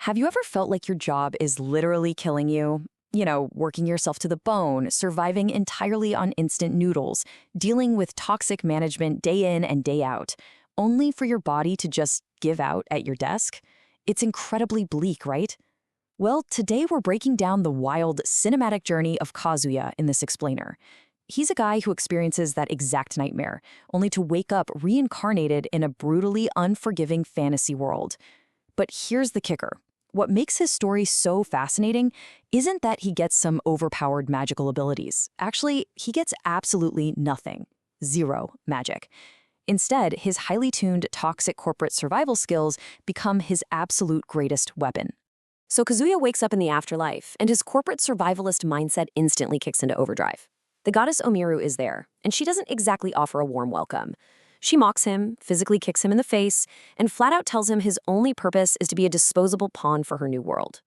Have you ever felt like your job is literally killing you? Working yourself to the bone, surviving entirely on instant noodles, dealing with toxic management day in and day out, only for your body to just give out at your desk? It's incredibly bleak, right? Well, today we're breaking down the wild, cinematic journey of Kazuya in this explainer. He's a guy who experiences that exact nightmare, only to wake up reincarnated in a brutally unforgiving fantasy world. But here's the kicker. What makes his story so fascinating isn't that he gets some overpowered magical abilities. Actually, he gets absolutely nothing. Zero magic. Instead, his highly tuned toxic corporate survival skills become his absolute greatest weapon. So Kazuya wakes up in the afterlife, and his corporate survivalist mindset instantly kicks into overdrive. The goddess Omiru is there, and she doesn't exactly offer a warm welcome. She mocks him, physically kicks him in the face, and flat out tells him his only purpose is to be a disposable pawn for her new world.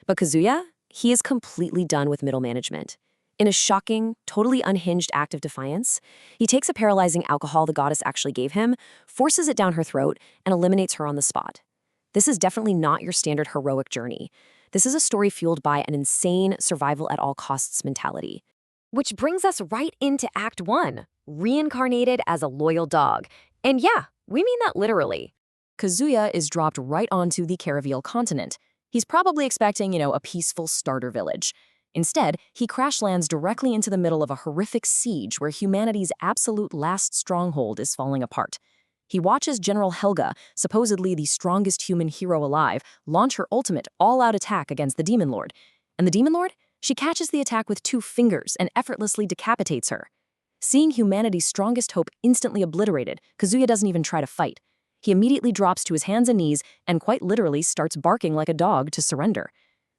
But Kazuya, he is completely done with middle management. In a shocking, totally unhinged act of defiance, he takes a paralyzing alcohol the goddess actually gave him, forces it down her throat, and eliminates her on the spot. This is definitely not your standard heroic journey. This is a story fueled by an insane survival-at-all-costs mentality. Which brings us right into Act 1, reincarnated as a loyal dog. And yeah, we mean that literally. Kazuya is dropped right onto the Caravel continent. He's probably expecting, a peaceful starter village. Instead, he crash lands directly into the middle of a horrific siege where humanity's absolute last stronghold is falling apart. He watches General Helga, supposedly the strongest human hero alive, launch her ultimate all-out attack against the Demon Lord. And the Demon Lord? She catches the attack with 2 fingers and effortlessly decapitates her. Seeing humanity's strongest hope instantly obliterated, Kazuya doesn't even try to fight. He immediately drops to his hands and knees and quite literally starts barking like a dog to surrender.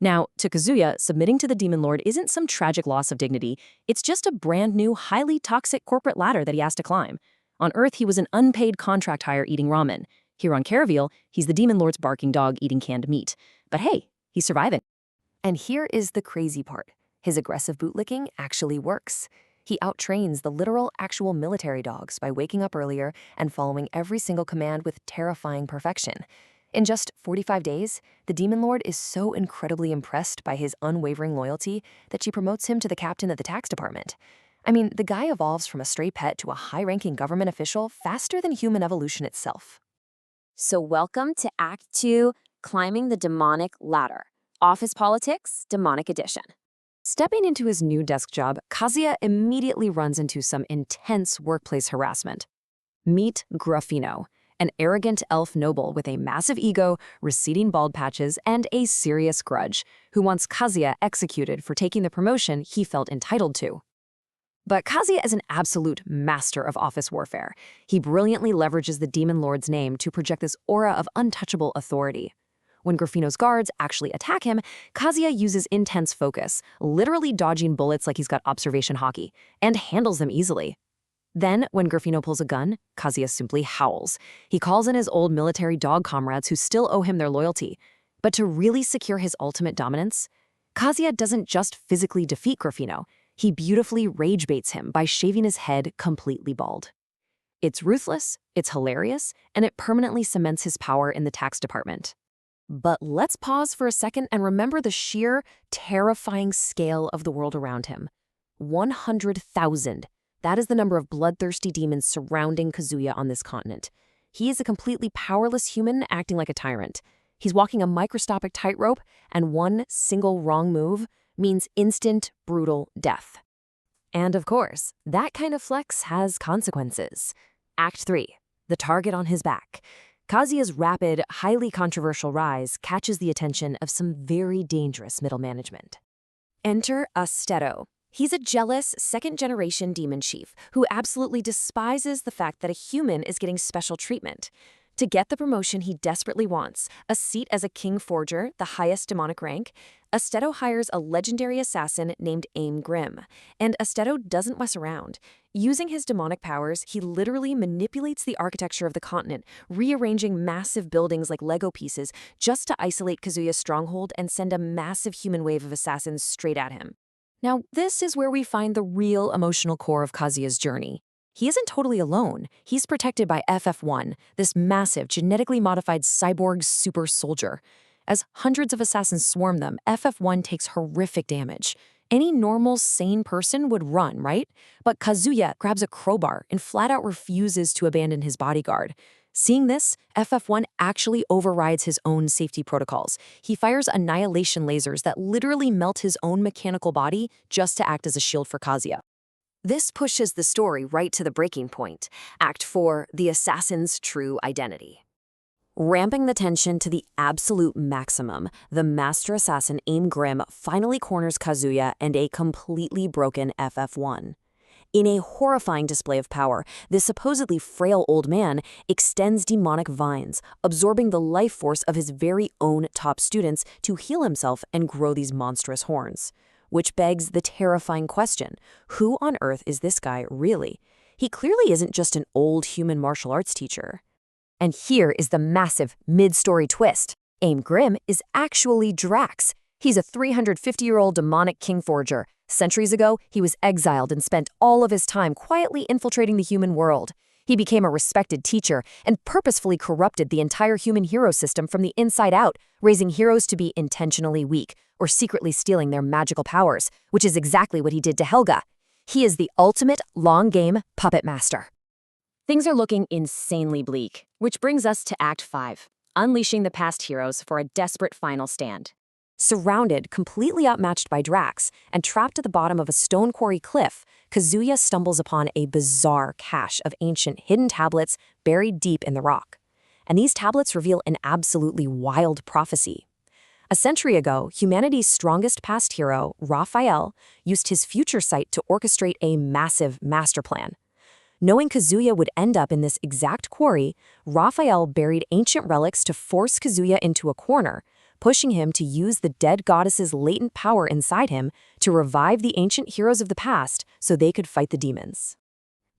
Now, to Kazuya, submitting to the Demon Lord isn't some tragic loss of dignity. It's just a brand new, highly toxic corporate ladder that he has to climb. On Earth, he was an unpaid contract hire eating ramen. Here on Caravel, he's the Demon Lord's barking dog eating canned meat. But hey, he's surviving. And here is the crazy part. His aggressive bootlicking actually works. He outtrains the literal, actual military dogs by waking up earlier and following every single command with terrifying perfection. In just 45 days, the Demon Lord is so incredibly impressed by his unwavering loyalty that she promotes him to the captain of the tax department. I mean, the guy evolves from a stray pet to a high-ranking government official faster than human evolution itself. So welcome to Act 2, Climbing the Demonic Ladder. Office Politics, Demonic Edition. Stepping into his new desk job, Kazuya immediately runs into some intense workplace harassment. Meet Gruffino, an arrogant elf noble with a massive ego, receding bald patches, and a serious grudge, who wants Kazuya executed for taking the promotion he felt entitled to. But Kazuya is an absolute master of office warfare. He brilliantly leverages the Demon Lord's name to project this aura of untouchable authority. When Gruffino's guards actually attack him, Kazuya uses intense focus, literally dodging bullets like he's got observation hockey, and handles them easily. Then, when Gruffino pulls a gun, Kazuya simply howls. He calls in his old military dog comrades who still owe him their loyalty. But to really secure his ultimate dominance, Kazuya doesn't just physically defeat Gruffino, he beautifully rage baits him by shaving his head completely bald. It's ruthless, it's hilarious, and it permanently cements his power in the tax department. But let's pause for a second and remember the sheer, terrifying scale of the world around him. 100,000. That is the number of bloodthirsty demons surrounding Kazuya on this continent. He is a completely powerless human acting like a tyrant. He's walking a microscopic tightrope, and one single wrong move means instant, brutal death. And of course, that kind of flex has consequences. Act 3. The target on his back. Kazuya's rapid, highly controversial rise catches the attention of some very dangerous middle management. Enter Asura. He's a jealous, second-generation demon chief who absolutely despises the fact that a human is getting special treatment. To get the promotion he desperately wants, a seat as a king forger, the highest demonic rank, Asura hires a legendary assassin named Aim Grim, and Asura doesn't mess around. Using his demonic powers, he literally manipulates the architecture of the continent, rearranging massive buildings like Lego pieces just to isolate Kazuya's stronghold and send a massive human wave of assassins straight at him. Now, this is where we find the real emotional core of Kazuya's journey. He isn't totally alone. He's protected by FF1, this massive, genetically modified cyborg super soldier. As hundreds of assassins swarm them, FF1 takes horrific damage. Any normal, sane person would run, right? But Kazuya grabs a crowbar and flat out refuses to abandon his bodyguard. Seeing this, FF1 actually overrides his own safety protocols. He fires annihilation lasers that literally melt his own mechanical body just to act as a shield for Kazuya. This pushes the story right to the breaking point. Act 4, the assassin's true identity. Ramping the tension to the absolute maximum, the master assassin Aim Grim finally corners Kazuya and a completely broken FF1. In a horrifying display of power, this supposedly frail old man extends demonic vines, absorbing the life force of his very own top students to heal himself and grow these monstrous horns. Which begs the terrifying question, who on earth is this guy really? He clearly isn't just an old human martial arts teacher. And here is the massive mid-story twist. Aim Grim is actually Drax. He's a 350-year-old demonic king forger. Centuries ago, he was exiled and spent all of his time quietly infiltrating the human world. He became a respected teacher and purposefully corrupted the entire human hero system from the inside out, raising heroes to be intentionally weak or secretly stealing their magical powers, which is exactly what he did to Helga. He is the ultimate long-game puppet master. Things are looking insanely bleak, which brings us to Act 5, unleashing the past heroes for a desperate final stand. Surrounded, completely outmatched by Drax, and trapped at the bottom of a stone quarry cliff, Kazuya stumbles upon a bizarre cache of ancient hidden tablets buried deep in the rock. And these tablets reveal an absolutely wild prophecy. A century ago, humanity's strongest past hero, Raphael, used his future sight to orchestrate a massive master plan. Knowing Kazuya would end up in this exact quarry, Raphael buried ancient relics to force Kazuya into a corner, pushing him to use the dead goddess's latent power inside him to revive the ancient heroes of the past so they could fight the demons.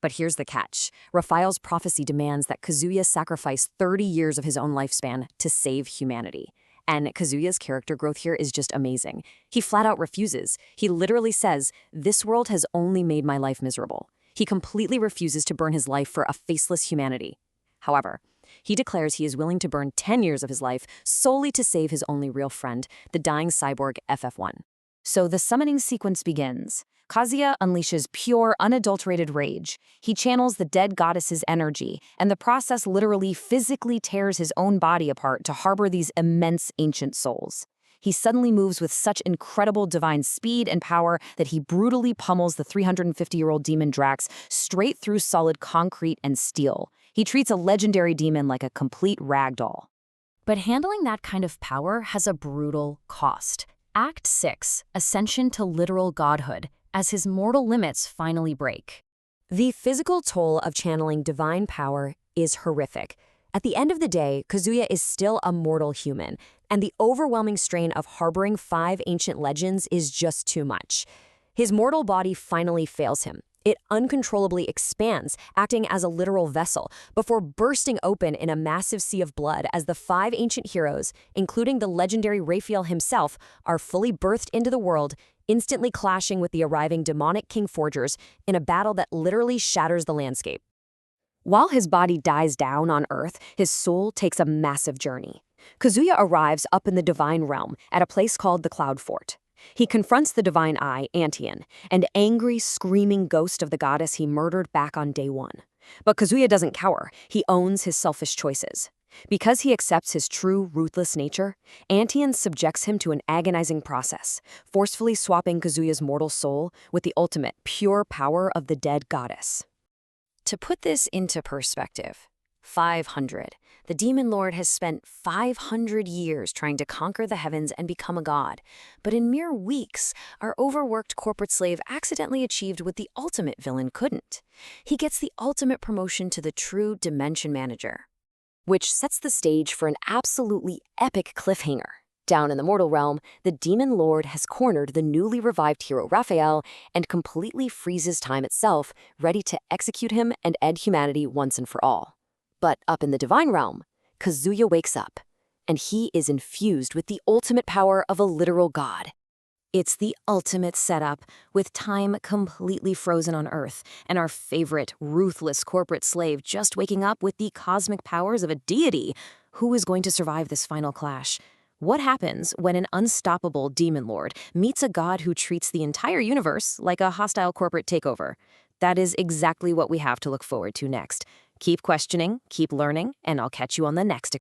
But here's the catch. Raphael's prophecy demands that Kazuya sacrifice 30 years of his own lifespan to save humanity. And Kazuya's character growth here is just amazing. He flat out refuses. He literally says, "This world has only made my life miserable." He completely refuses to burn his life for a faceless humanity. However, he declares he is willing to burn 10 years of his life solely to save his only real friend, the dying cyborg FF1. So the summoning sequence begins. Kazuya unleashes pure, unadulterated rage. He channels the dead goddess's energy, and the process literally physically tears his own body apart to harbor these immense ancient souls. He suddenly moves with such incredible divine speed and power that he brutally pummels the 350-year-old demon Drax straight through solid concrete and steel. He treats a legendary demon like a complete ragdoll. But handling that kind of power has a brutal cost. Act 6, Ascension to Literal Godhood, as his mortal limits finally break. The physical toll of channeling divine power is horrific. At the end of the day, Kazuya is still a mortal human, and the overwhelming strain of harboring 5 ancient legends is just too much. His mortal body finally fails him. It uncontrollably expands, acting as a literal vessel, before bursting open in a massive sea of blood as the 5 ancient heroes, including the legendary Raphael himself, are fully birthed into the world, instantly clashing with the arriving demonic king forgers in a battle that literally shatters the landscape. While his body dies down on Earth, his soul takes a massive journey. Kazuya arrives up in the divine realm at a place called the Cloud Fort. He confronts the divine eye, Antion, an angry, screaming ghost of the goddess he murdered back on day 1. But Kazuya doesn't cower. He owns his selfish choices. Because he accepts his true, ruthless nature, Antion subjects him to an agonizing process, forcefully swapping Kazuya's mortal soul with the ultimate, pure power of the dead goddess. To put this into perspective, 500. The Demon Lord has spent 500 years trying to conquer the heavens and become a god. But in mere weeks, our overworked corporate slave accidentally achieved what the ultimate villain couldn't. He gets the ultimate promotion to the true Dimension Manager, which sets the stage for an absolutely epic cliffhanger. Down in the mortal realm, the Demon Lord has cornered the newly revived hero Raphael and completely freezes time itself, ready to execute him and end humanity once and for all. But up in the divine realm, Kazuya wakes up, and he is infused with the ultimate power of a literal god. It's the ultimate setup, with time completely frozen on Earth, and our favorite, ruthless corporate slave just waking up with the cosmic powers of a deity. Who is going to survive this final clash? What happens when an unstoppable demon lord meets a god who treats the entire universe like a hostile corporate takeover? That is exactly what we have to look forward to next. Keep questioning, keep learning, and I'll catch you on the next